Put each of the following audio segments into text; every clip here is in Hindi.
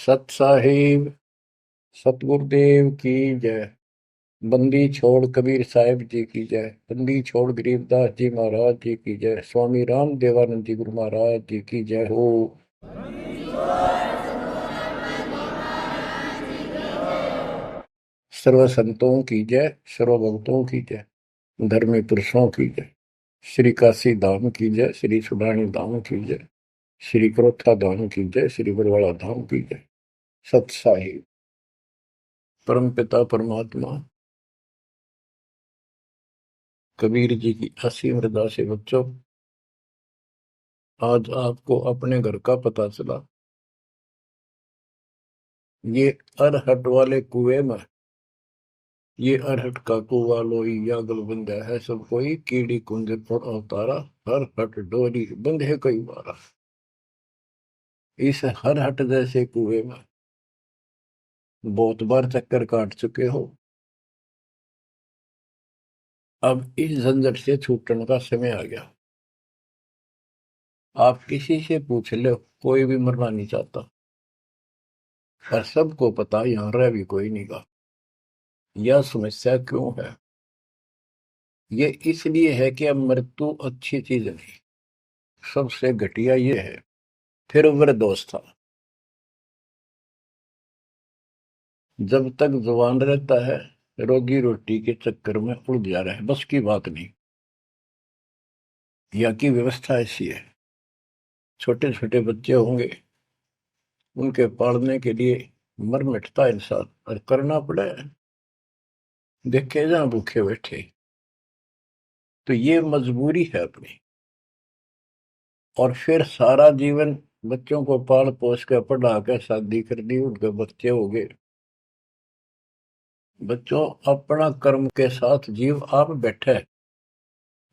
सत साहिब सतगुरुदेव की जय। बंदी छोड़ कबीर साहिब जी की जय। बंदी छोड़ गरीबदास जी महाराज जी की जय। स्वामी राम देवानंद जी गुरु महाराज जी की जय हो। सर्व संतों की जय, सर्व भक्तों की जय, धर्मी पुरुषों की जय। श्री काशी धाम की जय, श्री सुडानी धाम की जय, श्री क्रोथा धाम की जय, श्री बरवाड़ा धाम की जय। सत साहिब परम पिता परमात्मा कबीर जी की असीम रजा से बच्चों, आज आपको अपने घर का पता चला। ये अरहट वाले कुएं में, ये अरहट का कुआ लोई यागल बंधा है सब कोई, कीड़ी कुंज पर अवतारा, हर हट डोरी बंधे कई बारा। इस हर हट जैसे कुएं में बहुत बार चक्कर काट चुके हो। अब इस झंझट से छूटने का समय आ गया। आप किसी से पूछ लो, कोई भी मरना नहीं चाहता, पर सबको पता यहां रह भी कोई नहीं गा। यह समस्या क्यों है? ये इसलिए है कि अब मृत्यु अच्छी चीज नहीं। सबसे घटिया ये है। फिर वह दोस्त था, जब तक जवान रहता है रोजी रोटी के चक्कर में उलझा रहे, बस की बात नहीं। यहाँ की व्यवस्था ऐसी है, छोटे छोटे बच्चे होंगे, उनके पालने के लिए मर मिटता इंसान, और करना पड़े। देखे जहां भूखे बैठे, तो ये मजबूरी है अपनी। और फिर सारा जीवन बच्चों को पाल पोस कर पढ़ा कर शादी कर दी, उनके बच्चे हो गए। बच्चों, अपना कर्म के साथ जीव आप बैठे।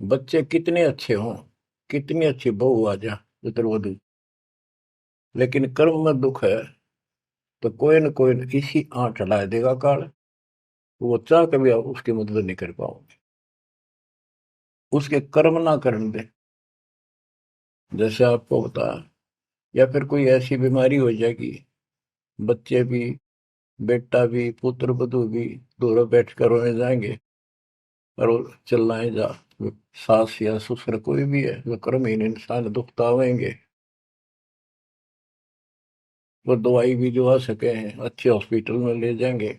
बच्चे कितने अच्छे हों, कितनी अच्छी बहू आ जा पुत्रवधू, लेकिन कर्म में दुख है तो कोई न कोई इसी आंट ला देगा काल। वो चाह कभी आप उसकी मदद नहीं कर पाओगे, उसके कर्म ना करने दे। जैसे आपको बताया, या फिर कोई ऐसी बीमारी हो जाएगी, बच्चे भी, बेटा भी, पुत्र वधू भी दोनों बैठ कर रोने जाएंगे और वो चिल्लाए जा। सास या ससुर कोई भी है, वो कर्महीन इंसान दुखता होंगे। वो दवाई भी जो आ सके हैं अच्छे हॉस्पिटल में ले जाएंगे,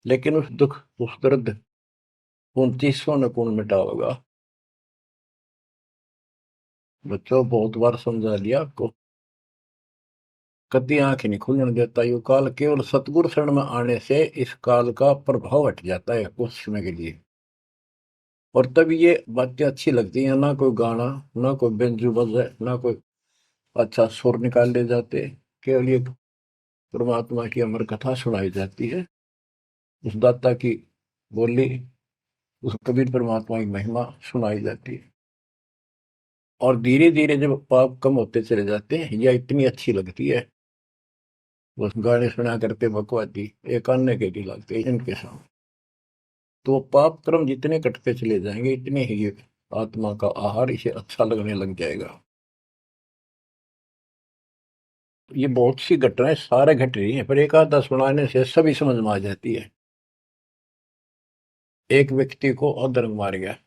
लेकिन उस दुख, उस दर्द 2900 न कौन मिटा होगा। बच्चों, बहुत बार समझा दिया आपको, कति आंख नहीं खुलने देता। यो काल केवल सतगुरु शरण में आने से इस काल का प्रभाव हट जाता है कुछ समय के लिए। और तब ये बातें अच्छी लगती हैं, ना कोई गाना, ना कोई बेंजू बजे, ना कोई अच्छा सुर निकाल ले जाते। केवल ये परमात्मा की अमर कथा सुनाई जाती है, उस दाता की बोली, उस कबीर परमात्मा की महिमा सुनाई जाती है। और धीरे धीरे जब पाप कम होते चले जाते हैं, यह इतनी अच्छी लगती है। बस गाने सुना करते बकवादी एक अन्य के लिए लगते इनके साथ। तो पाप कर्म जितने कटते चले जाएंगे, इतने ही ये आत्मा का आहार इसे अच्छा लगने लग जाएगा। ये बहुत सी घटनाएं सारे घट रही हैं, पर एक आधा सुनाने से सभी समझ में आ जाती है। एक व्यक्ति को अधर्म मार गया,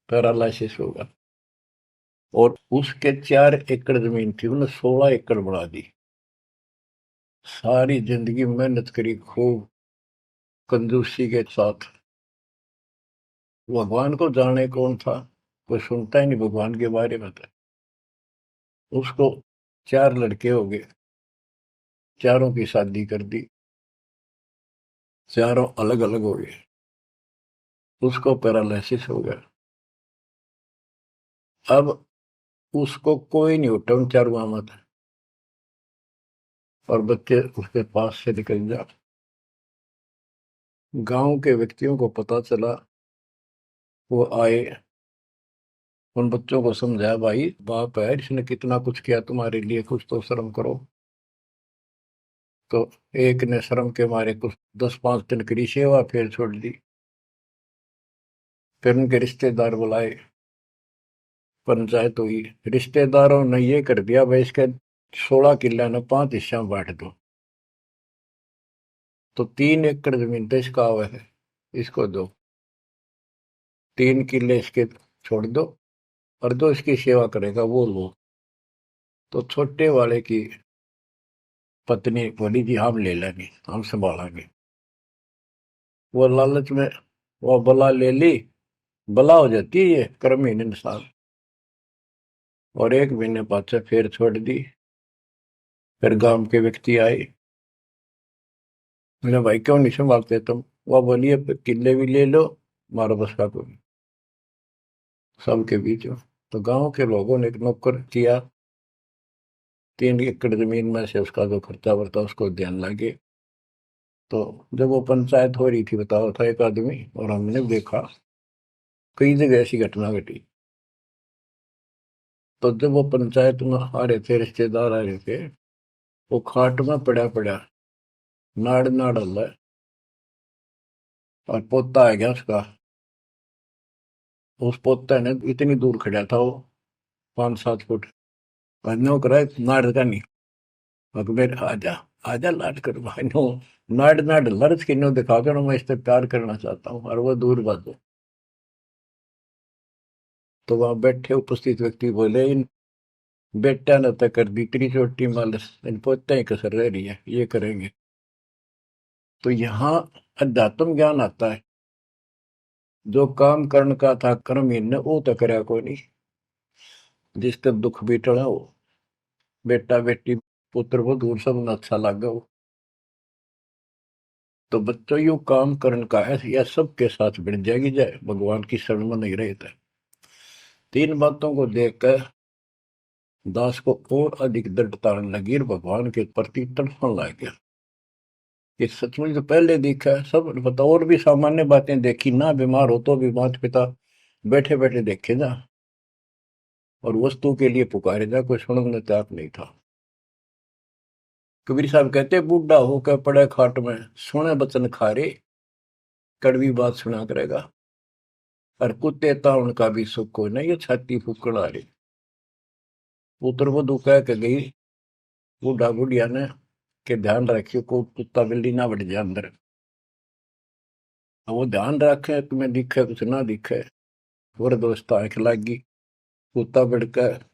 पैरालिसिस होगा, और उसके 4 एकड़ जमीन थी, उन्हें 16 एकड़ बढ़ा दी। सारी जिंदगी मेहनत करी खूब, कंजूसी के साथ। भगवान को जाने कौन था, कोई सुनता ही नहीं भगवान के बारे में। था उसको 4 लड़के हो गए, चारों की शादी कर दी, चारों अलग अलग हो गए। उसको पैरालिसिस हो गया। अब उसको कोई नहीं उठा उन चारों में था, और बच्चे उसके पास से निकल जा। गांव के व्यक्तियों को पता चला, वो आए, उन बच्चों को समझाया, भाई बाप है, इसने कितना कुछ किया तुम्हारे लिए, कुछ तो शर्म करो। तो एक ने शर्म के मारे कुछ 10-5 दिन करी सेवा, फिर छोड़ दी। फिर उनके रिश्तेदार बुलाए, पंचायत हुई। रिश्तेदारों ने ये कर दिया, भाई इसके 16 किल्ला ने 5 हिस्सा में बांट दो, तो 3 एकड़ जमीन तो इसका आवा है, इसको दो। 3 किल्ले इसके छोड़ दो, और जो इसकी सेवा करेगा वो लो। तो छोटे वाले की पत्नी बोली जी हम ले लेंगे, हम संभालेंगे। वो लालच में वो बला ले ली। बला हो जाती है ये कर्महीन इंसान। और 1 महीने बाद से फिर छोड़ दी। फिर गांव के व्यक्ति आए, मैंने भाई क्यों नहीं संभालते तुम? वह बोली अब किले भी ले लो, मारो बस का कोई सबके बीच में। तो गांव के लोगों ने एक नौकर किया, 3 एकड़ जमीन में से उसका जो खर्चा वर्ता उसको ध्यान लगे। तो जब वो पंचायत हो रही थी, बताओ था एक आदमी, और हमने देखा कई जगह ऐसी घटना घटी। तो जब वो पंचायत में आ रहे थे, रिश्तेदार आ रहे थे, वो खाट में पड़ा पड़ा नाड़ नाड़ हल्ला, और पोता आ गया उसका। उस पोता ने इतनी दूर खड़ा था वो, 5-7 फुट, नो करा नाड़ का नहीं। अकबर आजा, आजा लाड कर भाई नो, नाड़ नाड़ लड़च के नो दिखा कर मैं इससे प्यार करना चाहता हूँ, और वो दूर बात। तो वहां बैठे उपस्थित व्यक्ति बोले इन बेटा ने तो कर दी इतनी छोटी मालिश, इन पोते ही कसर रह रही है, ये करेंगे। तो यहाँ अध्यात्म ज्ञान आता है। जो काम करण का था कर्म ने वो तो करया कोई नहीं। जिसका दुख भी टला हो, बेटा बेटी पुत्र वो दूर सब न अच्छा लगा हो। तो बच्चों यू काम करण का है, यह सबके साथ बढ़ जाएगी जाए भगवान की शरण में नहीं रहता। 3 बातों को देखकर दास को और अधिक दृढ़ता लगी और भगवान के प्रति तड़पने लग गया। ये सचमुच तो पहले देखा है सब पता, और भी सामान्य बातें देखी ना, बीमार हो तो भी माता पिता बैठे बैठे देखे जा, और वस्तु के लिए पुकारे जा, कोई सुनने तैयार नहीं था। कबीर साहब कहते बूढ़ा होकर पड़े खाट में, सुने बचन खारे, कड़वी बात सुना करेगा। और कुत्ते ता उनका भी सुख को नहीं, ये छाती फूकड़ आ रही। पुत्र वो कह के गई बूढ़ा बुढ़िया ने कि ध्यान रखियो को कुत्ता बिल्ली ना बढ़ जाए अंदर। अब वो ध्यान रखे तुम्हें दिखे कुछ ना दिखे, और दोस्त आंख लागी, कुत्ता बढ़कर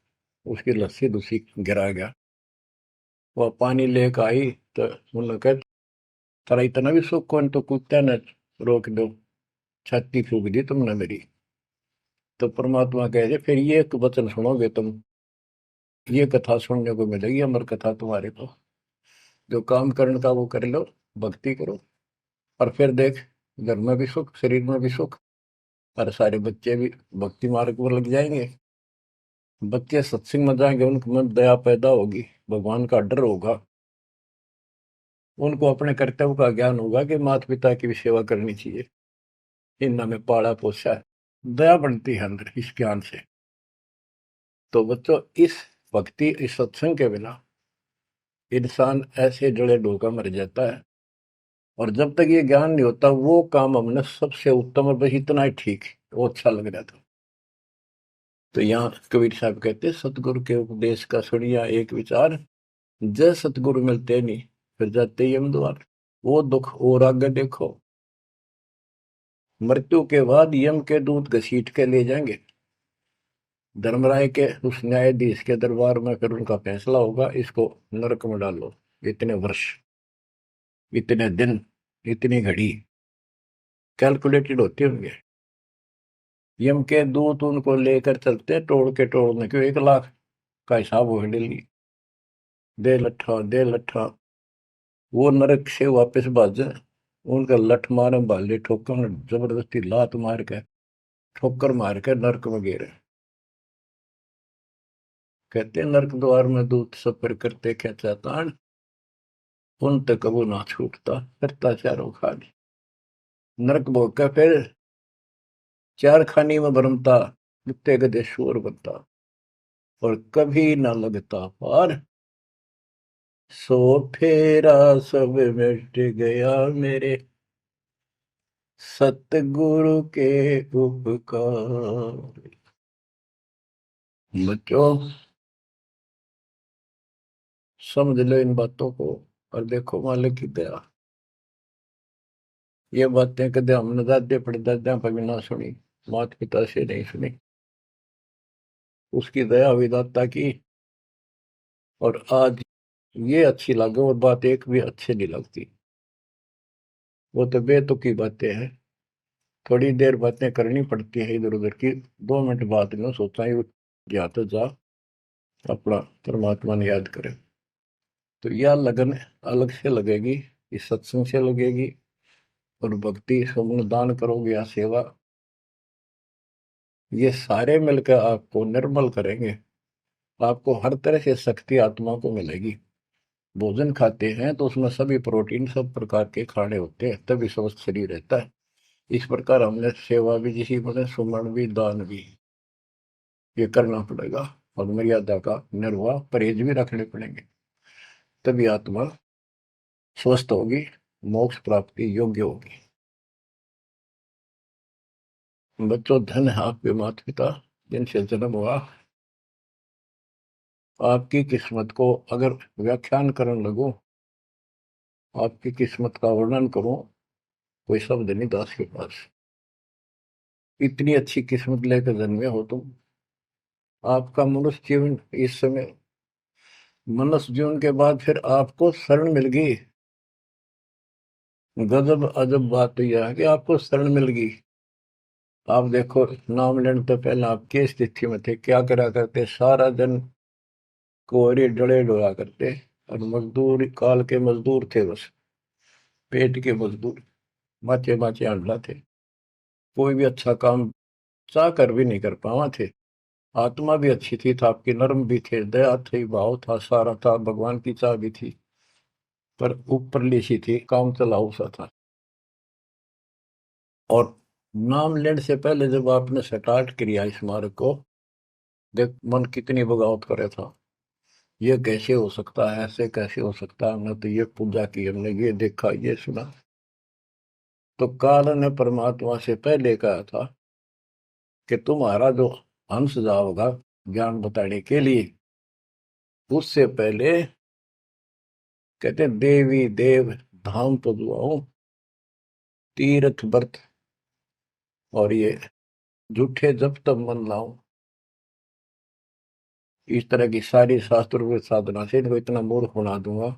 उसकी लस्सी दूसी गिरा गया। वह पानी लेकर आई, तो उन्होंने कहा तारा इतना भी सुख कौन, तो कुत्ते ने रोक दो, छाती फूक दी तुमने मेरी। तो परमात्मा कहे फिर ये एक वचन सुनोगे तुम, ये कथा सुनने को मिलेगी अमर कथा तुम्हारे को। जो काम करने का वो कर लो, भक्ति करो, और फिर देख घर में भी सुख, शरीर में भी सुख, और सारे बच्चे भी भक्ति मार्ग पर लग जाएंगे। बच्चे सत्संग में जाएंगे, उनके मन दया पैदा होगी, भगवान का डर होगा, उनको अपने कर्तव्य का ज्ञान होगा कि माता पिता की भी सेवा करनी चाहिए, इन्होंने में पाला पोसा है। दया बनती है अंदर इस ज्ञान से। तो बच्चों इस भक्ति, इस सत्संग के बिना इंसान ऐसे जड़े डोका मर जाता है। और जब तक ये ज्ञान नहीं होता, वो काम हमने सबसे उत्तम और बस इतना ही ठीक है, वो अच्छा लग रहा था। तो यहाँ कबीर साहब कहते सतगुरु के उपदेश का सुनिया एक विचार, जय सतगुरु मिलते नहीं फिर जाते यम द्वार। वो दुख और आगे देखो, मृत्यु के बाद यम के दूत घसीट के ले जाएंगे धर्मराय के उस न्यायाधीश के दरबार में, फिर उनका फैसला होगा इसको नरक में डालो, इतने वर्ष, इतने दिन, इतनी घड़ी कैलकुलेटेड होते होंगे। यम के दूत उनको लेकर चलते तोड़ के तोड़ने क्यों, 1 लाख का हिसाब हो डेली, दे लट्ठा दे लट्ठा। वो नरक से वापस भाजे, उनका लठ मारे भाले ठोकर, जबरदस्ती लात मार के ठोकर मार के नरक में गिरे। कहते नरक द्वार में दूत सफर करते क्या चातान, उन तक कबू ना छूटता करता चारों खानी। नरक भोग का फिर चार खानी में भरमता, कुत्ते गधे शोर बनता, और कभी ना लगता पार, सो फेरा सब मिट गया मेरे सतगुरु के उपकार। बच्चों समझ लो इन बातों को और देखो मालिक की दया। ये बातें कदे हमने दादे परदादा पर भी ना सुनी, माता पिता से नहीं सुनी। उसकी दया हुई दाता की, और आज ये अच्छी लगे और बात एक भी अच्छी नहीं लगती। वो तो बेतुकी बातें हैं। थोड़ी देर बातें करनी पड़ती है इधर उधर की, 2 मिनट बाद में सोचा ही जा तो जा अपना परमात्मा ने याद करे। तो यह लगन अलग से लगेगी, इस सत्संग से लगेगी, और भक्ति स्वर्ण दान करोगे या सेवा, ये सारे मिलकर आपको निर्मल करेंगे। आपको हर तरह से शक्ति आत्मा को मिलेगी। भोजन खाते हैं तो उसमें सभी प्रोटीन सब प्रकार के खाने होते हैं, तभी स्वस्थ शरीर रहता है। इस प्रकार हमने सेवा भी जिसी बने, सुमरण भी, दान भी, ये करना पड़ेगा। और मर्यादा का निर्वाह परहेज भी रखने पड़ेंगे, तभी आत्मा स्वस्थ होगी, मोक्ष प्राप्ति योग्य होगी। बच्चों, धन है आपके माता पिता जिनसे जन्म हुआ। आपकी किस्मत को अगर व्याख्यान करने लगो, आपकी किस्मत का वर्णन करो, कोई शब्द नहीं दास के पास। इतनी अच्छी किस्मत लेकर जन्मे हो तुम। आपका मनुष्य जीवन इस समय, मनुष्य जीवन के बाद फिर आपको शरण मिल गई। गजब अजब बात तो यह है कि आपको शरण मिल गई। आप देखो, नाम लेने तो पहले आप किस स्थिति में थे, क्या करा करते, सारा दिन कोहरे डले डोला करते, और मजदूर काल के मजदूर थे, बस पेट के मजदूर, माचे माचे अंडा थे। कोई भी अच्छा काम चाह कर भी नहीं कर पावा थे। आत्मा भी अच्छी थी, था आपकी नर्म भी थे, दया थी, भाव था, सारा था, भगवान की चाह भी थी, पर ऊपरली सी थी, काम चलाऊ सा था। और नाम लेने से पहले जब आपने स्टार्ट किया इस मार्ग को, देख मन कितनी बगावत करे था। ये कैसे हो सकता है, ऐसे कैसे हो सकता है, हमने तो ये पूजा की, हमने ये देखा, ये सुना। तो काल ने परमात्मा से पहले कहा था कि तुम्हारा जो हंस जाओगा ज्ञान बताने के लिए, उससे पहले कहते देवी देव धाम तो दुआओ, तीर्थ व्रत और ये झूठे जब तब मन लाओ। इस तरह की सारी शास्त्रों की साधना से इनको इतना मूर्ख बना दूंगा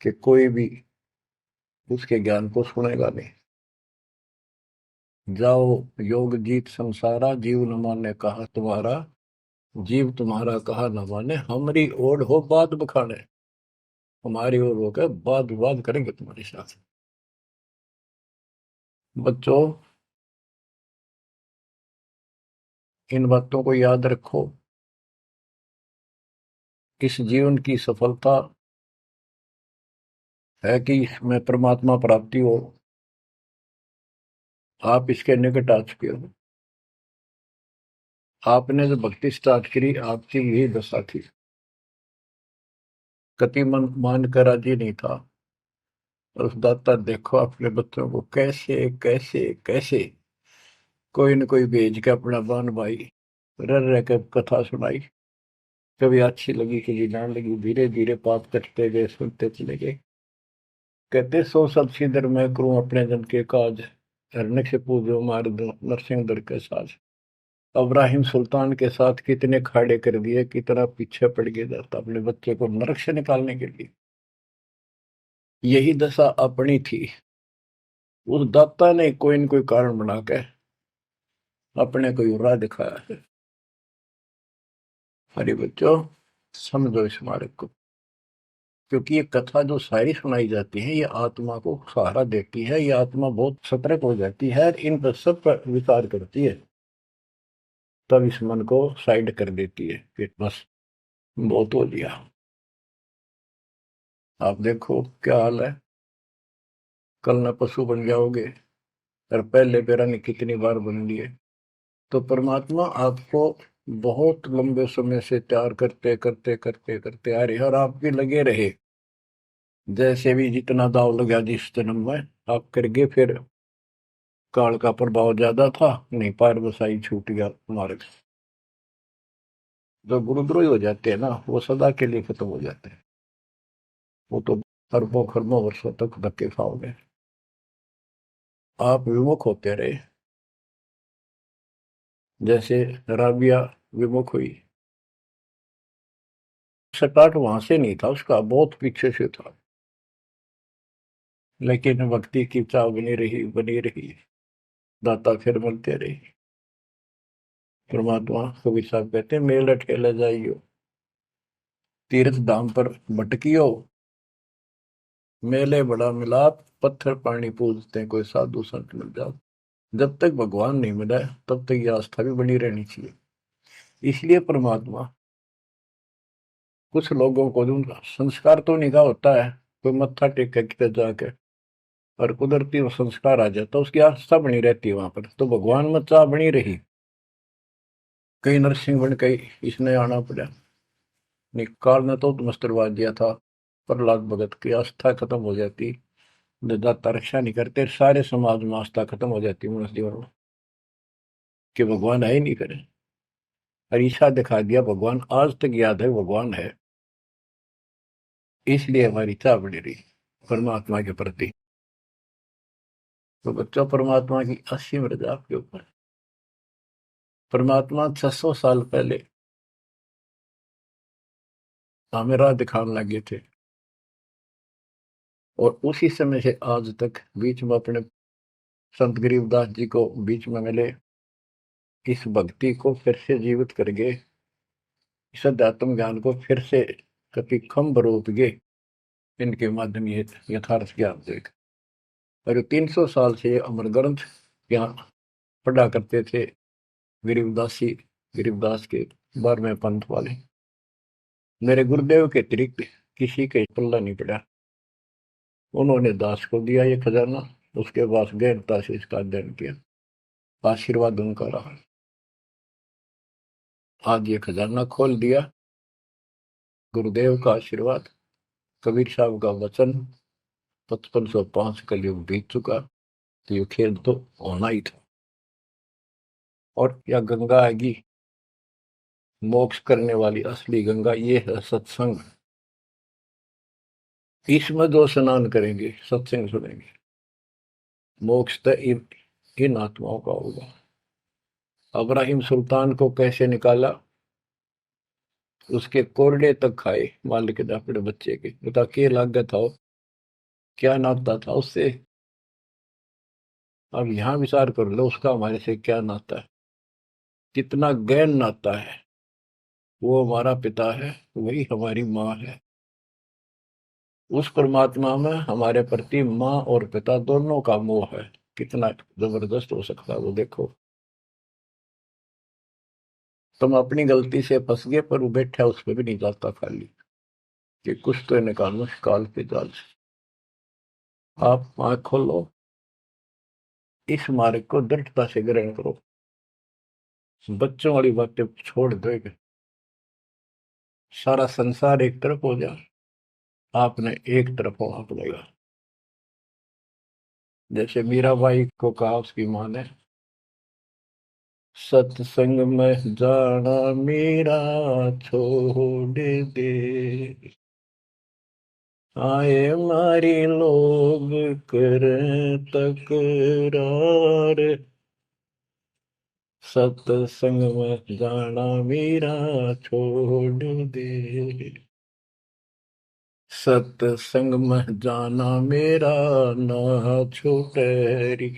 कि कोई भी उसके ज्ञान को सुनेगा नहीं। जाओ योग जीत संसारा, जीव न माने कहा तुम्हारा, जीव तुम्हारा कहा न माने, हमारी ओर हो बात बखाने। हमारी ओर होकर बात विवाद करेंगे तुम्हारे साथ। बच्चों, इन बातों को याद रखो। इस जीवन की सफलता है कि इसमें परमात्मा प्राप्ति हो। आप इसके निकट आ चुके हो। आपने जो भक्ति स्टार्ट करी, आपकी यही दशा थी। कति मन मान कर राजी नहीं था, और उस दाता देखो अपने बच्चों को कैसे कैसे कैसे कोई न कोई भेज के अपना बहन भाई रह रह के कथा सुनाई। कभी अच्छी लगी, कभी ना लगी, धीरे धीरे पाप कटते गए, सुनते चले गए। कहते सो सब सिदर मैं करूं अपने जन के काज, हरने से पूजो मार दो नरसिंह दर के साज। इब्राहिम सुल्तान के साथ कितने खाड़े कर दिए, कितना पीछे पड़ गया जाता अपने बच्चे को नरक से निकालने के लिए। यही दशा अपनी थी। उस दाता ने कोई न कोई कारण बना के अपने को राह दिखाया है। हरे बच्चों, समझो इस मार्ग को, क्योंकि ये कथा जो सारी सुनाई जाती है, ये आत्मा को सहारा देती है। ये आत्मा बहुत सतर्क हो जाती है, इन पर सब पर विचार करती है, तब इस मन को साइड कर देती है कि बस बहुत हो लिया। आप देखो क्या हाल है, कल न पशु बन जाओगे, और पहले पेरा ने कितनी बार बन लिए। तो परमात्मा आपको बहुत लंबे समय से तैयार करते करते करते करते आ रहे, और आप भी लगे रहे। जैसे भी जितना दाव लगा जिस जन्म में आप कर गए, फिर काल का प्रभाव ज्यादा था, नहीं पार बसाई छूट गया मार्ग। जो गुरुद्रोही हो जाते हैं ना, वो सदा के लिए खत्म हो जाते हैं। वो तो अरबों खरबों वर्षों तक धक्के खाओगे। आप विमुख होते रहे, जैसे राबिया विमुख हुई। स्टार्ट वहां से नहीं था उसका, बहुत पीछे से था, लेकिन भक्ति की चाह बनी रही बनी रही। दाता फिर मिलते रहे। परमात्मा कबीर साहब कहते हैं, मेल अठेला जाइयो, तीर्थ धाम पर भटकियो, मेले बड़ा मिलाप, पत्थर पानी पूजते हैं, कोई साधु संत मिल जाओ। जब तक भगवान नहीं मिला है, तब तक ये आस्था भी बनी रहनी चाहिए। इसलिए परमात्मा कुछ लोगों को जो संस्कार तो निकाह होता है, कोई मत्था टेक के किधर जाके, और कुदरती वो संस्कार आ जाता, उसकी आस्था बनी रहती है वहां पर, तो भगवान में चाह बनी रही। कई नरसिंह बन गई, इसने आना पड़ा। निकाल ने तो मस्तरवा दिया था, प्रहलाद भगत की आस्था खत्म हो जाती। दाता रक्षा नहीं करते, सारे समाज में आस्था खत्म हो जाती मनुष्य जीवन में, कि भगवान है ही नहीं करे। अरीसा दिखा दिया, भगवान आज तक याद है, भगवान है। इसलिए हमारी चाह बनी रही परमात्मा के प्रति। तो बच्चों, परमात्मा की असीम रजा आपके ऊपर। परमात्मा 600 साल पहले हमें राह दिखाने लगे थे, और उसी समय से आज तक बीच में अपने संत गरीबदास जी को बीच में मिले, इस भक्ति को फिर से जीवित करके, इस अध्यात्म ज्ञान को फिर से कभी खम्भ रूप गे, इनके माध्यम ये यथार्थ ज्ञान देख। और 300 साल से ये अमर ग्रंथ यहाँ पढ़ा करते थे गरीबदासी, गरीबदास के 12वें पंथ वाले। मेरे गुरुदेव के अतिरिक्त किसी के पल्ला नहीं पड़ा। उन्होंने दास को दिया ये खजाना, उसके बाद गहनता से इसका अध्ययन किया, आशीर्वाद उनका रहा। आज ये खजाना खोल दिया, गुरुदेव का आशीर्वाद, कबीर साहब का वचन, 5505 कलयुग बीत चुका, तो ये खेल तो होना ही था। और या गंगा आएगी, मोक्ष करने वाली असली गंगा ये है सत्संग। इसमें जो स्नान करेंगे, सत्संग सुनेंगे, मोक्ष तो इन आत्माओं का होगा। अब्राहिम सुल्तान को कैसे निकाला, उसके कोरडे तक खाए मालिक ने अपने बच्चे के, बता के लागत था, क्या नाता था उससे। अब यहां विचार कर लो, उसका हमारे से क्या नाता है, कितना गहन नाता है। वो हमारा पिता है, वही हमारी माँ है। उस परमात्मा में हमारे प्रति माँ और पिता दोनों का मोह है, कितना जबरदस्त हो सकता है वो देखो। तुम अपनी गलती से फंस गए, पर वो बैठा उस पर भी नहीं जाता खाली, कि कुछ तो निकालो काल के जाल से। आप आंख खोलो, इस मार्ग को दृढ़ता से ग्रहण करो, बच्चों वाली बातें छोड़ दो। सारा संसार एक तरफ हो जाए, आपने एक तरफ होना पड़ेगा। जैसे मीराबाई को कहा उसकी माँ ने, सत्संग में जाना मीरा छोड़ दे, आए मारी लोग कर तकरार, सत्संग में जाना मीरा छोड़ दे, सत्संग में जाना मेरा ना छूटे री,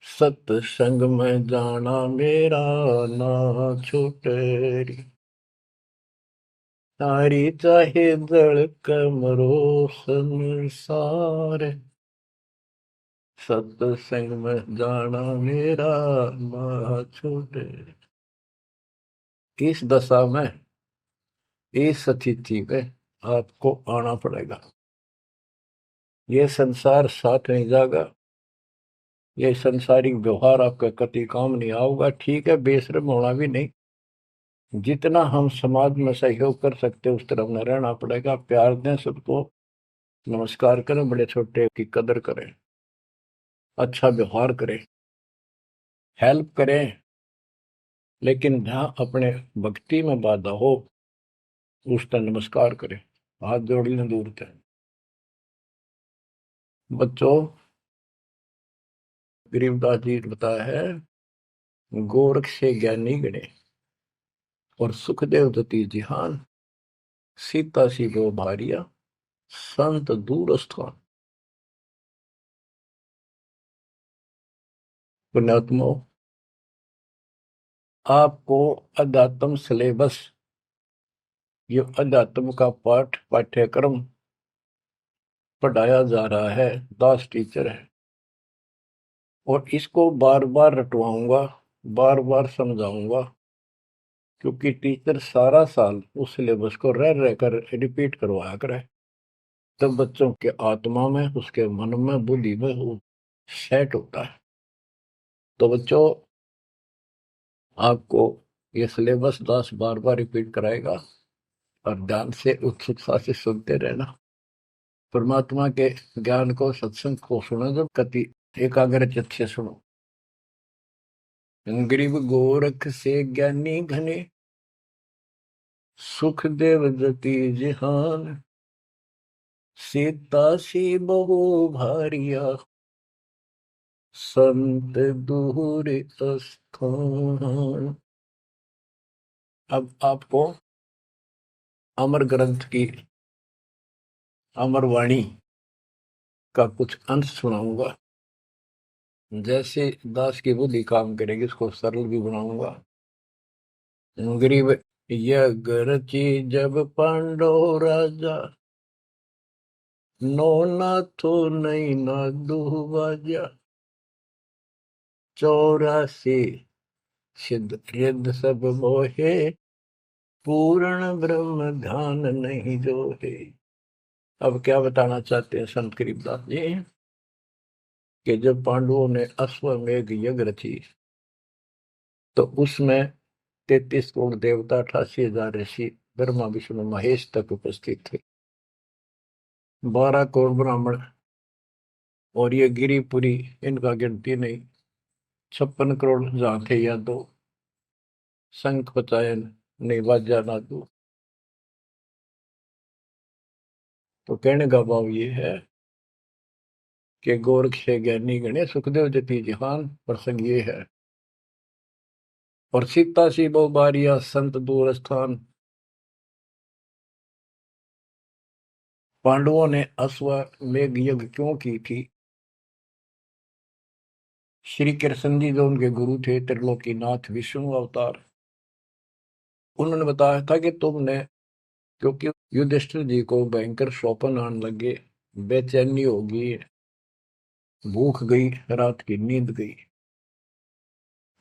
सत्संग में जाना मेरा ना छूटे री, तारी चाहे जड़ कमरो संसार, सत्संग में जाना मेरा ना छूटे। इस दशा में, इस स्थिति में आपको आना पड़ेगा। ये संसार साथ नहीं जाएगा, ये संसारिक व्यवहार आपका कति काम नहीं आऊगा। ठीक है, बेशर्म होना भी नहीं, जितना हम समाज में सहयोग कर सकते उस तरफ में रहना पड़ेगा। प्यार दें सबको, नमस्कार करें, बड़े छोटे की कदर करें, अच्छा व्यवहार करें, हेल्प करें, लेकिन जहां अपने भक्ति में बाधा हो उस पर नमस्कार करें, हाथ जोड़ लें दूर से। बच्चों, गरीबदास जी ने बताया है, गोरख से ज्ञानी गणे और सुखदेव दती जिहान, सीता सी गो भारिया संत दूर स्थान। पुण्यात्मो, आपको अध्यात्म सिलेबस, ये अध्यात्म का पाठ्यक्रम पढ़ाया जा रहा है, दास टीचर है, और इसको बार बार रटवाऊंगा, बार बार समझाऊंगा, क्योंकि टीचर सारा साल उस सिलेबस को रह रह कर रिपीट करवाया करे, तब बच्चों के आत्मा में, उसके मन में, बुद्धि में वो सेट होता है। तो बच्चों, आपको ये सिलेबस दास बार बार रिपीट कराएगा, और ध्यान से उत्सुकता से सुनते रहना। परमात्मा के ज्ञान को, सत्संग को सुनो, जब कति एकाग्र चित्त से सुनो। गरीब गोरख से ज्ञानी घने, सुख देव जति जिहान, सीता सी बहु भारिया संत दूर स्थान। अब आपको अमर ग्रंथ की अमर वाणी का कुछ अंश सुनाऊंगा। जैसे दास की बुद्धि काम करेगी, इसको सरल भी बनाऊंगा। गरीब, यह रची जब पांडव राजा, नो नाथो नहीं ना दुबाजा, 84 सिद्ध रिद्ध सब मोहे, पूर्ण ब्रह्म ध्यान नहीं जोहे। अब क्या बताना चाहते हैं संत गरीबदास जी, कि जब पांडवों ने अश्वमेघ यज्ञ रची, तो उसमें 33 करोड़ देवता, 88,000 ऋषि, ब्रह्मा विष्णु महेश तक उपस्थित थे, 12 करोड़ ब्राह्मण, और ये गिरिपुरी, इनका गिनती नहीं, 56 करोड़ जहां थे या दो, शंख बचायन नहीं बाजा ना दो। तो कहने का भाव ये है कि गोरख से ज्ञानी गणे, सुखदेव जति जिहान, प्रसंग ये है। और सीता सी बहु बारिया संत दूर स्थान। पांडवों ने अश्वमेध यज्ञ क्यों की थी? श्री कृष्ण जी जो उनके गुरु थे, त्रिलोकीनाथ विष्णु अवतार, उन्होंने बताया था कि तुमने, क्योंकि युधिष्ठिर जी को भयंकर स्वप्न आने लगे, बेचैनी होगी, भूख गई, रात की नींद गई,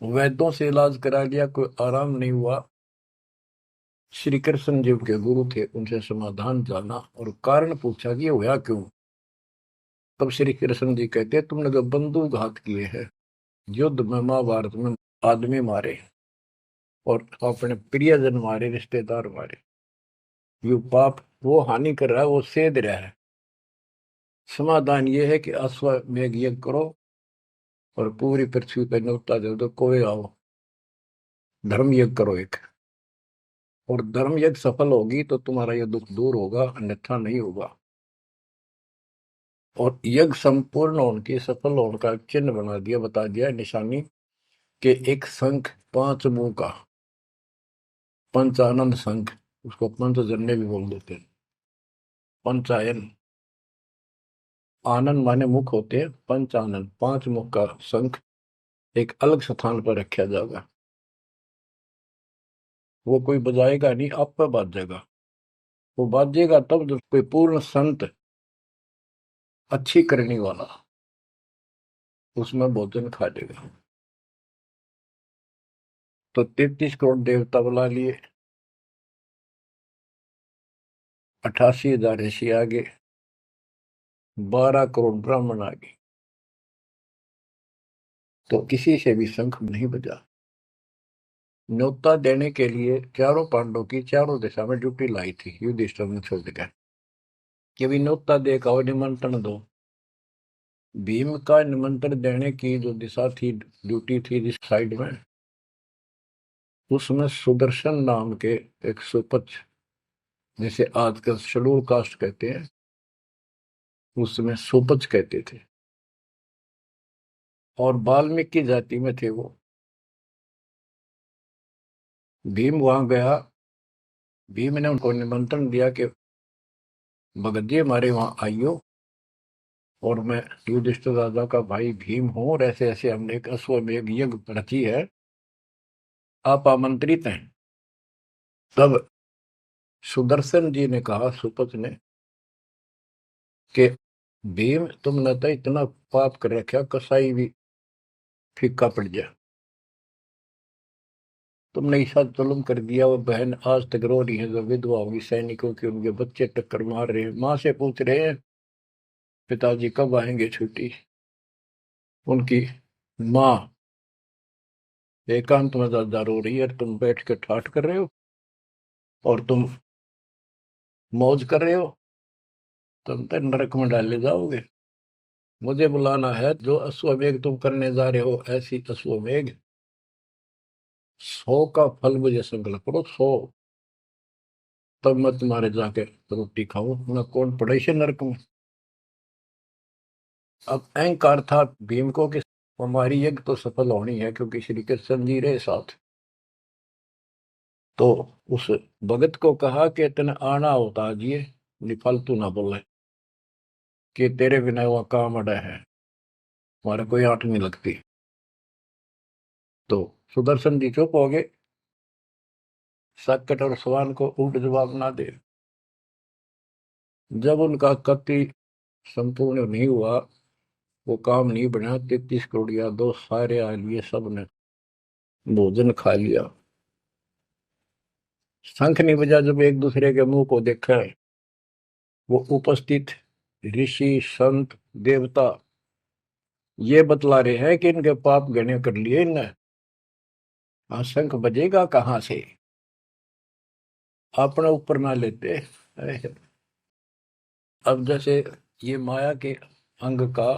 वैद्यों से इलाज करा लिया, कोई आराम नहीं हुआ। श्री कृष्ण जी के गुरु थे, उनसे समाधान जाना और कारण पूछा कि होया क्यों। तब श्री कृष्ण जी कहते, तुमने जो बंदूक घात किए हैं, युद्ध में, महाभारत में आदमी मारे और अपने प्रियजन मारे, रिश्तेदार मारे, ये पाप वो हानि कर रहा है, वो सेध रहा है। समाधान ये है कि अश्वमेध यज्ञ करो और पूरी पृथ्वी पर न्योता दे दो, कोई आओ, धर्म यज्ञ करो एक, और धर्म यज्ञ सफल होगी तो तुम्हारा यह दुख दूर होगा, अन्यथा नहीं होगा। और यज्ञ संपूर्ण होने की, सफल होने का चिन्ह बना दिया, बता दिया निशानी, कि एक शंख 5 मुंह का, पंचानन शंख, उसको पंचजन्य भी बोल देते हैं, पंचायन, आनंद माने मुख होते हैं, पंचानन 5 मुख का शंख एक अलग स्थान पर रखा जाएगा। वो कोई बजाएगा नहीं, आप पर बाजेगा। वो बाजेगा तब जब कोई पूर्ण संत, अच्छी करने वाला उसमें भोजन खा लेगा। तो 33 करोड़ देवता बुला लिए, 88,000 ऋषि आगे, 12 करोड़ ब्राह्मण आगे, तो किसी से भी शंख नहीं बजा। न्योता देने के लिए चारों पांडवों की चारों दिशा में ड्यूटी लाई थी, युधिष्ठिर ने छोड़ दिया कि भी न्योता देकर और निमंत्रण दो। भीम का निमंत्रण देने की जो दिशा थी, ड्यूटी थी जिस साइड में, उसमें सुदर्शन नाम के एक सुपच, जिसे आजकल शेड्यूल कास्ट कहते हैं, उसमें सुपच कहते थे, और वाल्मीकि जाति में थे वो। भीम वहां गया। भीम ने उनको निमंत्रण दिया कि भगत जी हमारे वहां आइयो, और मैं युधिष्ठिर राजा का भाई भीम हूं, और ऐसे ऐसे हमने एक अश्वमेध यज्ञ रची है, आप आमंत्रित हैं। तब सुदर्शन जी ने कहा, सुपथ ने, कि भीम तुमने तो इतना पाप कर रखा, कसाई भी फीका पड़ गया। तुमने ऐसा जुल्म कर दिया, वो बहन आज तक रो रही है जो विधवा होगी सैनिकों की, उनके बच्चे टक्कर मार रहे हैं, माँ से पूछ रहे हैं पिताजी कब आएंगे छुट्टी। उनकी माँ एकांत में ज्यादा रो रही है, तुम बैठ के ठाठ कर रहे हो और तुम मौज कर रहे हो, तुम तो नरक में डाले जाओगे। मुझे बुलाना है, जो अश्वमेघ तुम करने जा रहे हो, ऐसी अश्वमेघ 100 का फल मुझे संकल्प करो, 100, तब मैं तुम्हारे जाके रोटी खाऊं, मैं कौन पड़े से नरक में। अब अहंकार था भीम को कि हमारी यज्ञ तो सफल होनी है, क्योंकि श्री कृष्ण जी रहे साथ। तो उस भगत को कहा कि तेने आना होता जी, फालतू ना बोले, कि तेरे बिना वह काम अड़ा है, हमारे कोई आंट नहीं लगती। तो सुदर्शन जी चुप हो गए, सकट और सवान को उल्ट जवाब ना दे। जब उनका कति संपूर्ण नहीं हुआ, वो काम नहीं बना, 33 करोड़ दो सारे आ लिए, सब ने भोजन खा लिया। शंख नहीं बजा, जब एक दूसरे के मुंह को देखा, वो उपस्थित ऋषि संत देवता ये बतला रहे हैं कि इनके पाप गणे कर लिए इनने। हाँ, शंख बजेगा कहाँ से, अपने ऊपर ना लेते। अब जैसे ये माया के अंग का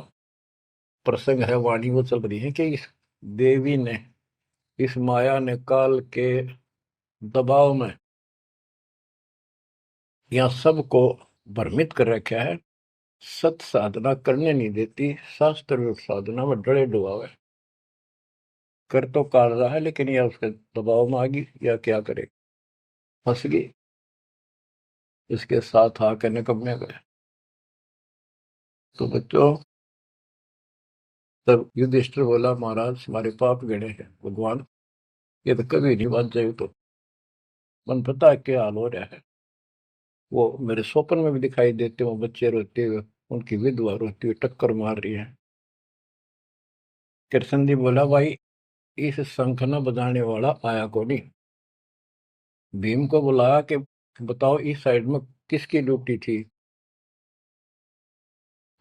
प्रसंग है, वाणी वो चल रही है कि इस देवी ने, इस माया ने काल के दबाव में यहाँ सबको भ्रमित कर रखा है, सत साधना करने नहीं देती, शास्त्र रूप साधना में डरे डुबावे, कर तो काल रहा है, लेकिन यह उसके दबाव में आ गई, या क्या करे, फंस गई, इसके साथ आके निकम्मे गए। तो बच्चों, तब युधिष्ठिर बोला, महाराज हमारे पाप गिने हैं भगवान, ये तो कभी नहीं बात जाए। तो मन पता है क्या हाल हो रहा है, वो मेरे स्वप्न में भी दिखाई देते, वो बच्चे रोते हुए, उनकी विधवा रोती हुई टक्कर मार रही है। कृष्ण जी बोला, भाई इस शंख न बजाने वाला आया को नहीं। भीम को बुलाया कि बताओ इस साइड में किसकी ड्यूटी थी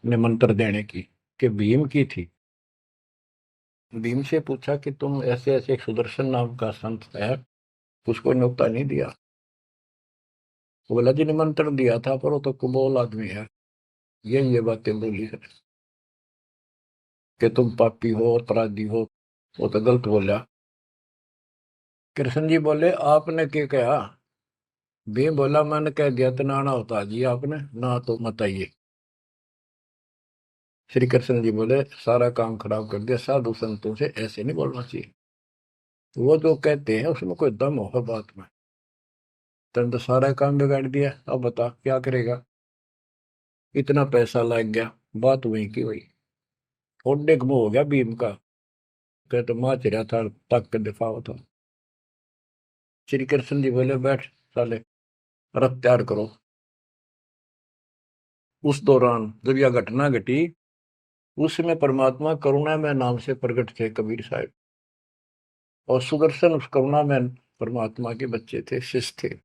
निमंत्रण देने की, कि भीम की थी। भीम से पूछा कि तुम ऐसे ऐसे, एक सुदर्शन नाम का संत है, उसको न्योता नहीं दिया। वो बोला, जी निमंत्रण दिया था, पर वो तो कुबोल आदमी है, ये बातें बोली है कि तुम पापी हो, अपराधी हो, वो तो गलत बोला। कृष्ण जी बोले, आपने क्या कहा। भीम बोला, मैंने कह दिया तो नाना होता जी, आपने ना तो मत आइए। श्री कृष्ण जी बोले, सारा काम खराब कर दिया, साधु संतों से ऐसे नहीं बोलना चाहिए, वो जो कहते हैं उसमें कोई दम होगा बात में। तुम तो सारा काम बिगाड़ दिया, अब बता क्या करेगा, इतना पैसा लग गया, बात वही की वही, होने का मुंह हो गया भीम का, कह तो माँ चिरा था, तक के दिफा था। श्री कृष्ण जी बोले, बैठ साले, रथ तैयार करो। उस दौरान जब यह घटना घटी, उसमें परमात्मा करुणा में नाम से प्रकट थे कबीर साहब, और सुदर्शन उस करुणा में परमात्मा के बच्चे थे, शिष्य थे।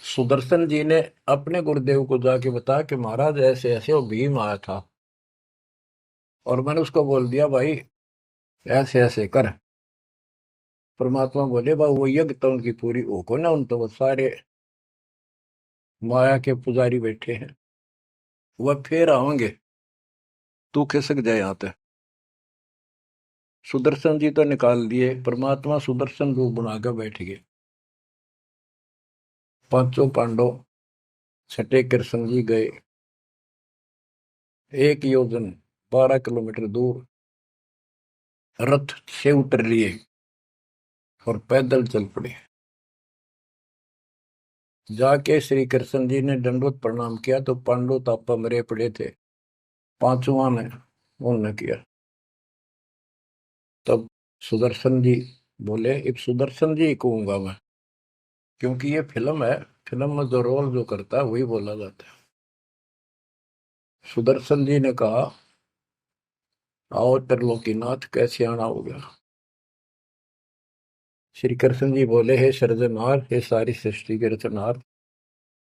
सुदर्शन जी ने अपने गुरुदेव को जाके बताया कि महाराज ऐसे ऐसे वो भीम आया था, और मैंने उसको बोल दिया भाई ऐसे ऐसे कर। परमात्मा बोले, भाई वो यज्ञ तो उनकी पूरी हो को ना, उन तो वो सारे माया के पुजारी बैठे हैं, वह फिर आओगे, तू खिसक जाए यहाँ पे। सुदर्शन जी तो निकाल दिए, परमात्मा सुदर्शन रूप बनाकर बैठ गए। पांचों पांडव छठे कृष्ण जी गए, 1 योजन 12 किलोमीटर दूर रथ से उतर लिए और पैदल चल पड़े। जाके श्री कृष्ण जी ने दंडवत प्रणाम किया तो पांडव तापा मरे पड़े थे, पांचवा ने उन्होंने किया। तब सुदर्शन जी बोले, अब सुदर्शन जी कहूंगा मैं, क्योंकि ये फिल्म है, फिल्म में जो रोल जो करता है वही बोला जाता है। सुदर्शन जी ने कहा, आओ त्रिलोकीनाथ, कैसे आना हो गया। श्री कृष्ण जी बोले, हे सृजनहार, हे सारी सृष्टि के रचनहार,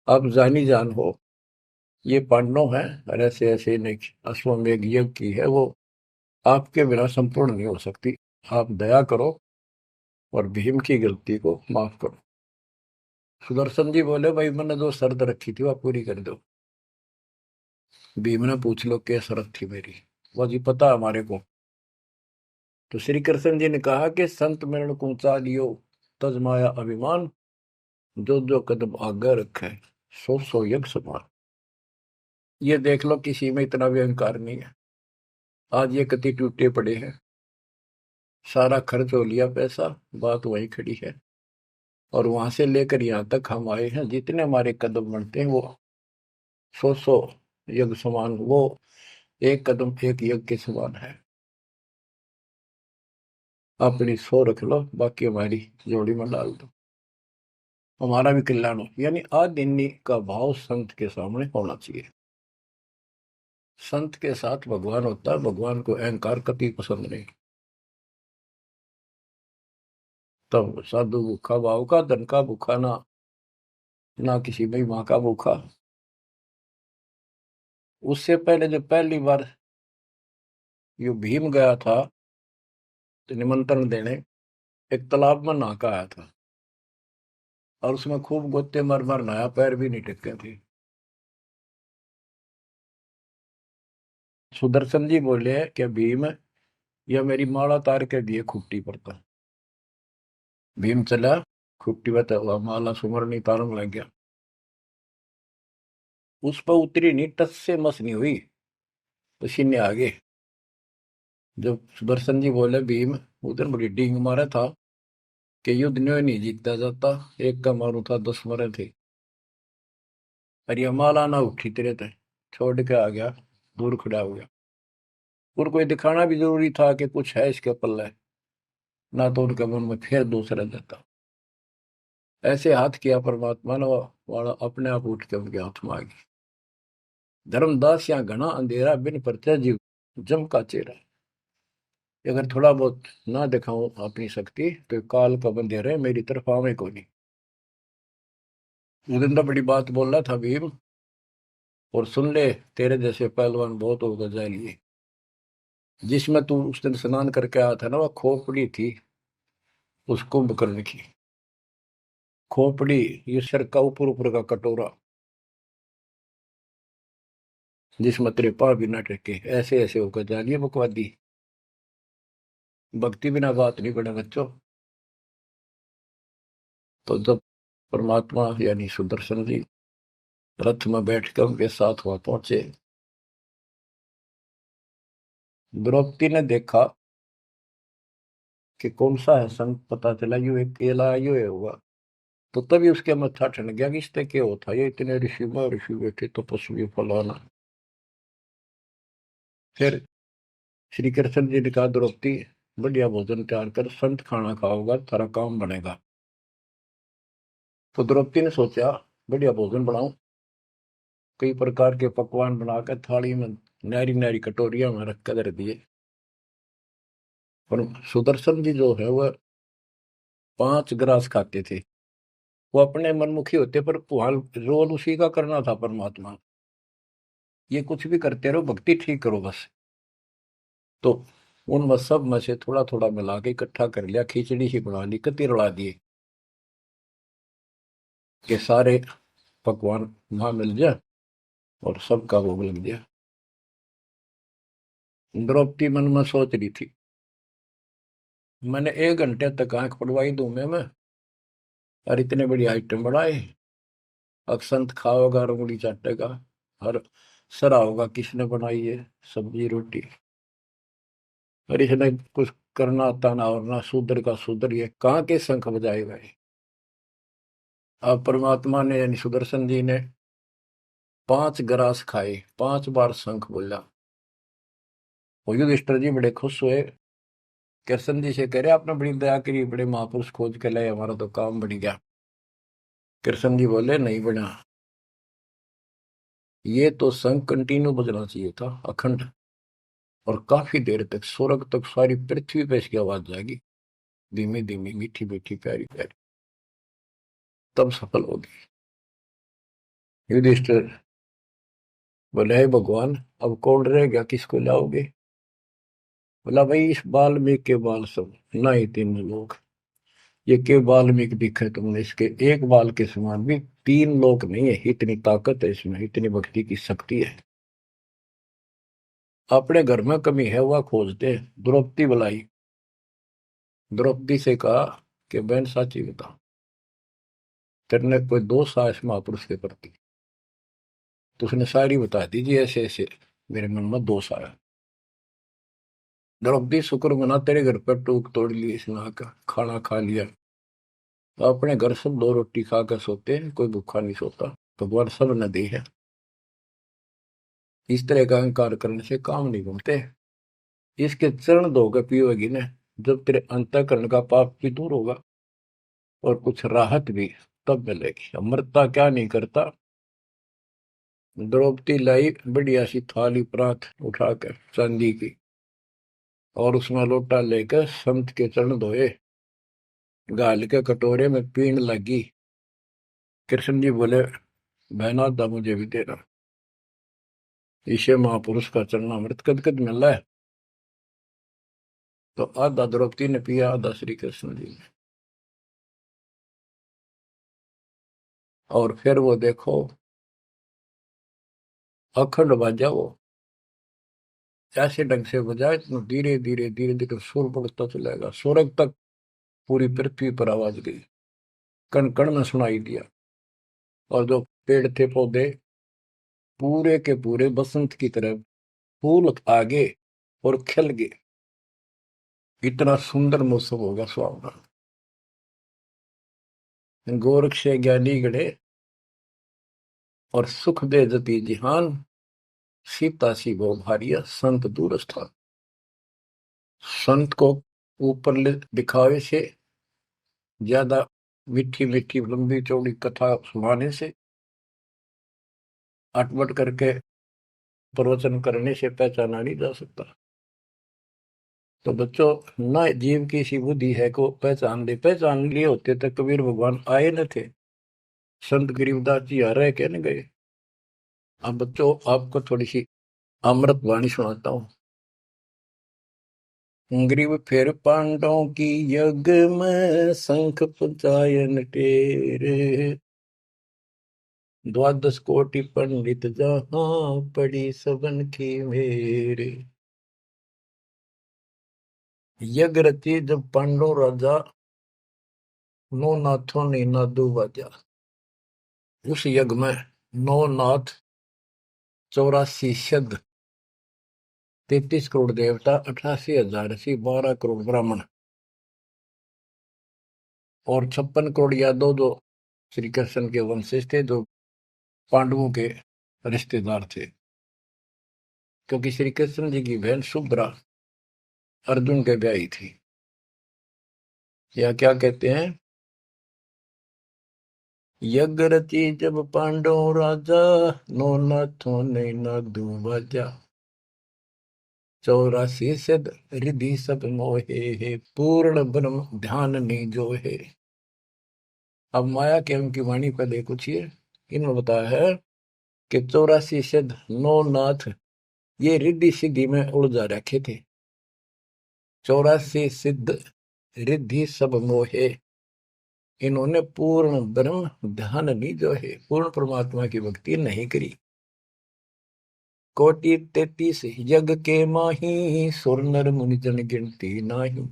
आप जानी जान हो, ये पांडव है और ऐसे ऐसे नहीं, अश्वमेध यज्ञ की है वो, आपके बिना संपूर्ण नहीं हो सकती। आप दया करो और भीम की गलती को माफ करो। सुदर्शन जी बोले, भाई मैंने जो शर्त रखी थी वह पूरी कर दो। भीम ने पूछ लो क्या शर्त थी मेरी, वो जी पता हमारे को। तो श्री कृष्ण जी ने कहा कि संत मरण को ऊंचा लियो, तजमाया अभिमान, जो जो कदम आगे रखे, सो सो यज्ञ समान। ये देख लो, किसी में इतना भी अहंकार नहीं है। आज ये कति टूटे पड़े हैं, सारा खर्च हो लिया पैसा, बात वहीं खड़ी है। और वहां से लेकर यहाँ तक हम आए हैं, जितने हमारे कदम बढ़ते हैं वो सौ यज्ञ समान, वो एक कदम एक यज्ञ के समान है। अपनी सौ रख लो, बाकी हमारी जोड़ी में डाल दो, हमारा भी कल्याण हो। यानी आदिन्य का भाव संत के सामने होना चाहिए। संत के साथ भगवान होता है, भगवान को अहंकार कभी पसंद नहीं। तब साधु भूखा भाव का, धन का भूखा ना, ना किसी में माँ का भूखा। उससे पहले जब पहली बार यो भीम गया था तो निमंत्रण देने, एक तालाब में नहा के आया था और उसमें खूब गोते मार मार नहाया, पैर भी नहीं टिके थे। सुदर्शन जी बोले, क्या भीम, यह मेरी माला तार के दिए खुट्टी पर था। भीम चला, खुट्टी पर तो माला सुमरनी तारन लग गया, उस पर उतरी नहीं, टस से मस नहीं हुई, पसीने आ गए। जब सुदर्शन जी बोले, भीम उधर बड़ी डींग मारा था कि युद्ध न्यों नहीं जीता जाता, एक का मारू था 10 मरे थे, और ये माला ना उठी तेरे थे, छोड़ के आ गया, दूर खड़ा हो गया। और कोई दिखाना भी जरूरी था कि कुछ है इसके पल्ले, ना तो उनके मन में फिर दूसरा देता। ऐसे हाथ किया परमात्मा ने, वाला अपने आप उठ के उनके हाथ में आ गई। धर्मदास या घना अंधेरा, बिन परचय जीव जम का चेहरा। अगर थोड़ा बहुत ना दिखाऊं अपनी शक्ति तो काल का बंधेरा है, मेरी तरफ आवे को नहीं। उदिंदा बड़ी बात बोल रहा था भीम, और सुन ले, तेरे जैसे पहलवान बहुत होगा जाएंगे। जिसमें तू उस दिन स्नान करके आया था ना, वह खोपड़ी थी उस कुंभकर्ण की। खोपड़ी, ये सर का ऊपर ऊपर का कटोरा, जिसमें तेरे पाँव भी ना टेके, ऐसे ऐसे होकर जानिए बकवादी। भक्ति बिना बात नहीं बने बच्चों। तो जब परमात्मा यानी सुदर्शन जी रथ में बैठकर उनके साथ वहां पहुंचे, द्रौपदी ने देखा कि कौन सा है संत, पता चला यू एक केला यू है हुआ। तो तभी उसके मत्था ठन गया कि इससे क्या होता, ये इतने ऋषि में ऋषि बैठे तपस्वी फलाना। फिर श्री कृष्ण जी ने कहा, द्रौपदी बढ़िया भोजन तैयार कर, संत खाना खाओगा तारा काम बनेगा। तो द्रौपदी ने सोचा, बढ़िया भोजन बनाऊं, कई प्रकार के पकवान बनाकर थाली में नारी नारी कटोरिया में रख कर दिए। और सुदर्शन जी जो है वह 5 ग्रास खाते थे। वो अपने मनमुखी होते, पर रोल उसी का करना था परमात्मा, ये कुछ भी करते रहो, भक्ति ठीक करो बस। तो उन सब में से थोड़ा थोड़ा मिला के इकट्ठा कर लिया, खिचड़ी ही बना ली, कति रला दिए कि सारे पकवान वहां मिल जाए और सबका भोग लग जाए। द्रौपदी मन में सोच रही थी, मैंने 1 घंटे तक आंख पड़वाई दूं मैं। और इतने बड़ी आइटम बढ़ाए। अक्संत खाओगा और उंगली चाटेगा। और सरा होगा किसने बनाई है सब्जी रोटी। और इसने कुछ करना आता ना और ना शूद्र का शूद्र, ये कहाँ के शंख बजाएगा ये। अब परमात्मा ने यानी सुदर्शन जी ने 5 ग्रास खाए, 5 बार शंख बोला। और युधिष्ठिर जी बड़े खुश हुए। कृष्ण जी से कह रहे आपने बड़ी दया करी, बड़े महापुरुष खोज के लाए, हमारा तो काम बन गया। कृष्ण जी बोले नहीं बना, ये तो शंख कंटिन्यू बजना चाहिए था अखंड। और काफी देर तक स्वर्ग तक सारी पृथ्वी पे इसकी आवाज जाएगी, धीमी धीमी मीठी मीठी प्यारी प्यारी, तब सफल होगी। युधिष्ठिर बोले हे भगवान, अब कौन रह गया, किसको लाओगे। बोला भाई इस वाल्मीकि के बाल सब, ना ही 3 लोग। ये के वाल्मीकि दिखे तुमने, इसके एक बाल के समान भी 3 लोग नहीं है। इतनी ताकत है इसमें, इतनी भक्ति की शक्ति है। अपने घर में कमी है वह खोजते। द्रौपदी बुलाई। द्रौपदी से कहा कि बहन साची बता, तेरे कोई दोष आया इस महापुरुष के प्रति। तो उसने शायरी बता दी जी, ऐसे ऐसे मेरे मन में दोष आया। द्रौपदी शुक्र मना, तेरे घर पर टूक तोड़ ली इसने आकर, खाना खा लिया। तो अपने घर सब 2 रोटी खाकर सोते हैं, कोई भूखा नहीं सोता। भगवान सब न दी है। इस तरह का अहंकार करने से काम नहीं बनते। इसके चरण धोकर पियोगी ने, जब तेरे अंतःकरण का पाप भी दूर होगा और कुछ राहत भी तब मिलेगी। अमृता क्या नहीं करता। द्रौपदी लाई बढ़िया सी थाली प्रात उठाकर चांदी की, और उसमें लोटा लेकर संत के चरण धोए, गाल के कटोरे में पीण लगी। कृष्ण जी बोले बहना दा मुझे भी देना, इसे महापुरुष का चरणामृत कद कद मिला है। तो आधा द्रौपदी ने पिया, आधा श्री कृष्ण जी ने। और फिर वो देखो अखंड बाजा वो ऐसे ढंग से बजाए तो धीरे धीरे धीरे धीरे सुर बढ़ता चलेगा, स्वर्ग तक पूरी पृथ्वी पर आवाज गई, कण कण में सुनाई दिया। और जो पेड़ थे पौधे पूरे के पूरे बसंत की तरह फूल आगे और खिल गए। इतना सुंदर मौसम होगा सुहावना। गोरख से ज्ञानी गढ़े और सुख दे जति जिहान, सीता सी वो भारिया संत दूर स्थान। संत को ऊपर दिखावे से ज्यादा मीठी मीठी लंबी चौड़ी कथा सुनाने से, अटपट करके प्रवचन करने से पहचाना नहीं जा सकता। तो बच्चों, न जीव की सी बुद्धि है को पहचान ले, पहचान लिए होते तक कबीर भगवान आए न थे। संत गरीबदास जी आ रहे कहने गए। अब बच्चों आपको थोड़ी सी अमृत वाणी सुनाता हूँ। ग्रीव फिर पांडवों की यज्ञ में शंख पंचायन टेरे, 12 कोटि पंडित जहां पड़ी सबन की मेरे। यज्ञ रची जब पांडव राजा, नौ नाथों ने नादू बाजा। उस यज्ञ में 9 नाथ, 84 सिद्ध, 33 करोड़ देवता, 88,000 ऋषि, 12 करोड़ ब्राह्मण और 56 करोड़ यादव जो श्री कृष्ण के वंशज थे, जो पांडवों के रिश्तेदार थे। क्योंकि श्री कृष्ण जी की बहन सुभद्रा अर्जुन के ब्याही थी। या क्या कहते हैं, यज्ञ रची जब पांडव राजा, नो नाथों ने नादू बाजा। 84 सिद्ध रिधि सब मोहे, पूर्ण ब्रह्म ध्यान नहीं जो है। अब माया के उनकी वाणी पर देखो छिए, इन्होंने बताया है कि 84 सिद्ध 9 नाथ ये रिद्धि सिद्धि में उलझा रखे थे। 84 सिद्ध रिद्धि सब मोहे, इन्होंने पूर्ण ब्रह्म ध्यान नहीं जो है, पूर्ण परमात्मा की भक्ति नहीं करी। कोटि 33 यज्ञ के माही, सुर नर मुनि जन गिनती नाही।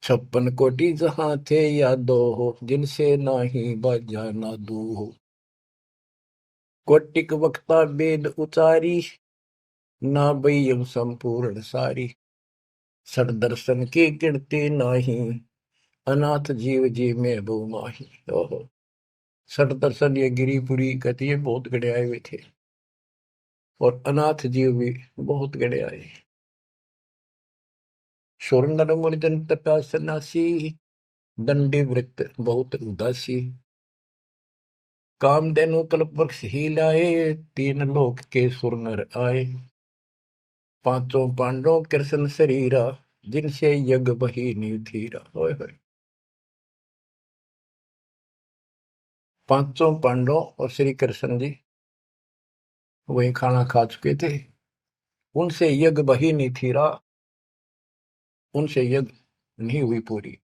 56 कोटि जहां थे यादो हो, जिनसे नाही बाजा नादू हो। कोटिक वक्ता वेद उचारी, ना बयम संपूर्ण सारी। सर दर्शन की गिनती नाही, अनाथ जीव जी में बो माही। ओहो, सठ दर्शन ये गिरिपुरी कहती है बहुत गड़े आए हुए थे, और अनाथ जीव भी बहुत गड़े आए। सुर नर मुनि जन तपा सन्यासी, दंडी वृत्त बहुत उदासी। कामधेनु कल्प वृक्ष ही लाए, तीन लोक के सुर नर आए। पांचों पांडवों कृष्ण शरीरा, जिनसे यज्ञ बही निधीरा। होय होय। पांचों पांडव और श्री कृष्ण जी वही खाना खा चुके थे, उनसे यज्ञ बही नहीं थीरा, उनसे यज्ञ नहीं हुई पूरी।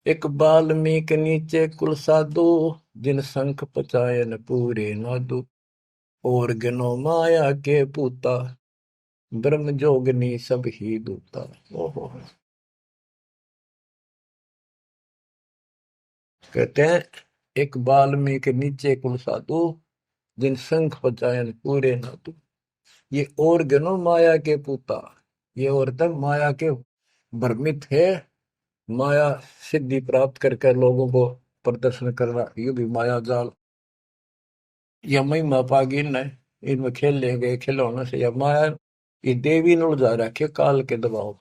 एक बाल्मीक नीचे कुल साधु, जिन शंख पचायन पूरे नादु। और गनो माया के पूता, ब्रह्म जोगनी सब ही दूता। ओहो, कहते हैं एक बाल्मीक नीचे कुल साधु, जिन शंख पचायन पूरे नादु। ये और गनो माया के पूता, ये और तक माया के भ्रमित है। माया सिद्धि प्राप्त करके लोगों को प्रदर्शन करना, ये भी माया जाल। या महिमा पागी न, इनमें खेल ले गए खिलौने से, या माया ये देवी ने उलझा रखे काल के दबाव।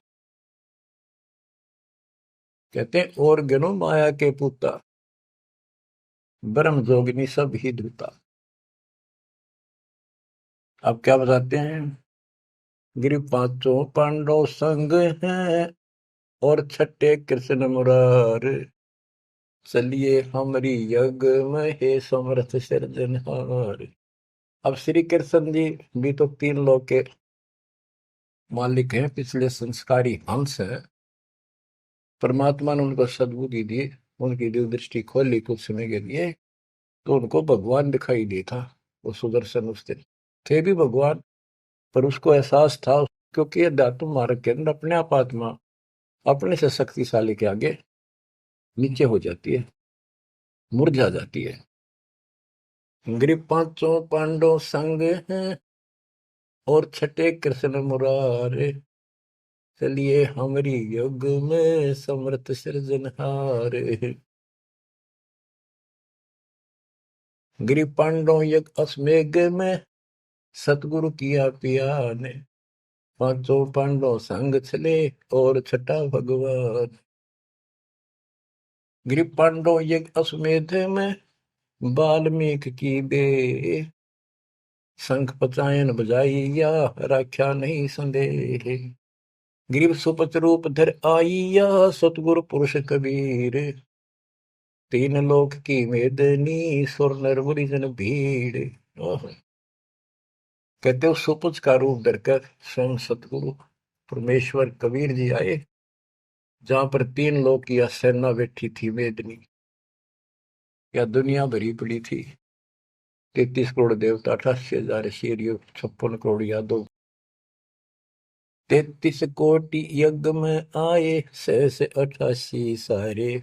कहते हैं और गनो माया के पुता, ब्रह्म जोगिनी सब ही धूता। अब क्या बताते हैं, गिरि पांचों पांडव संग हैं, और छठे कृष्ण मुरार। चलिए हमारी यज्ञ में हे समर्थ सिरजनहार। अब श्री कृष्ण जी भी तो तीन लोक के मालिक हैं, पिछले संस्कारी हंस है। परमात्मा ने उनको सद्बुद्धि दी, उनकी दिव्य दृष्टि खोली कुछ समय के लिए, तो उनको भगवान दिखाई दे था। वो सुदर्शन उस दिन थे भी भगवान, पर उसको एहसास था, क्योंकि अध्यात्म मार्ग के अंदर अपने आप आत्मा अपने से शक्तिशाली के आगे नीचे हो जाती है, मुरझा जाती है। गिरि पांचों पांडव संग हैं, और छठे कृष्ण मुरारे। चलिए हमारी युग में समर्थ सृजनहार। गिरि पांडव यज्ञ अश्वमेघ में, सतगुरु किया पिया ने। पांचों पांडव संग चले, और छठा भगवान। गिरि पांडव यज्ञ अश्वमेध में, वाल्मीकि की बे। शंख पचायन बजाइया, राख्या नहीं संदेह। गिरिव सुपच रूप धर आइया, सतगुरु पुरुष कबीर। तीन लोक की मेदनी, सुर नर मुनि जन भीड़। कहते हो सुपुच का रूप धरकर स्वयं सतगुरु परमेश्वर कबीर जी आए, जहां पर तीन लोक की सेना बैठी थी मेदनी, या दुनिया भरी पड़ी थी। 33 करोड़ देवता, 88,000 शेर, 56 करोड़ यादव। 33 कोटि यज्ञ में आए, 688 सारे।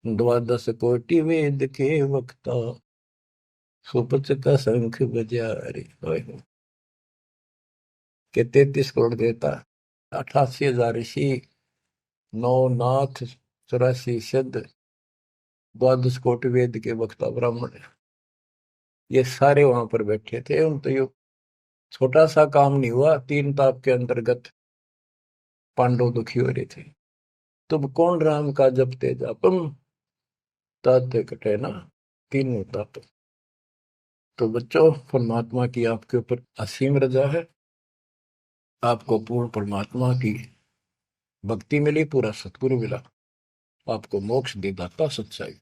12 कोटि वेद के वक्ता, सुपच का शंख बजा रे। के 33 करोड़ देवता, 88,000 ऋषि, 9 नाथ, 84 सिद्ध, 12 कोटि वेद के वक्ता ब्राह्मण, ये सारे वहां पर बैठे थे। उन तो ये छोटा सा काम नहीं हुआ, 3 ताप के अंतर्गत पांडव दुखी हो रहे थे। तुम कौन राम का जपते जापम, ताते कटे ना तीनों ताप। तो बच्चों, परमात्मा की आपके ऊपर असीम रजा है, आपको पूर्ण परमात्मा की भक्ति मिली, पूरा सतगुरु मिला, आपको मोक्ष दे दाता सच्चाई।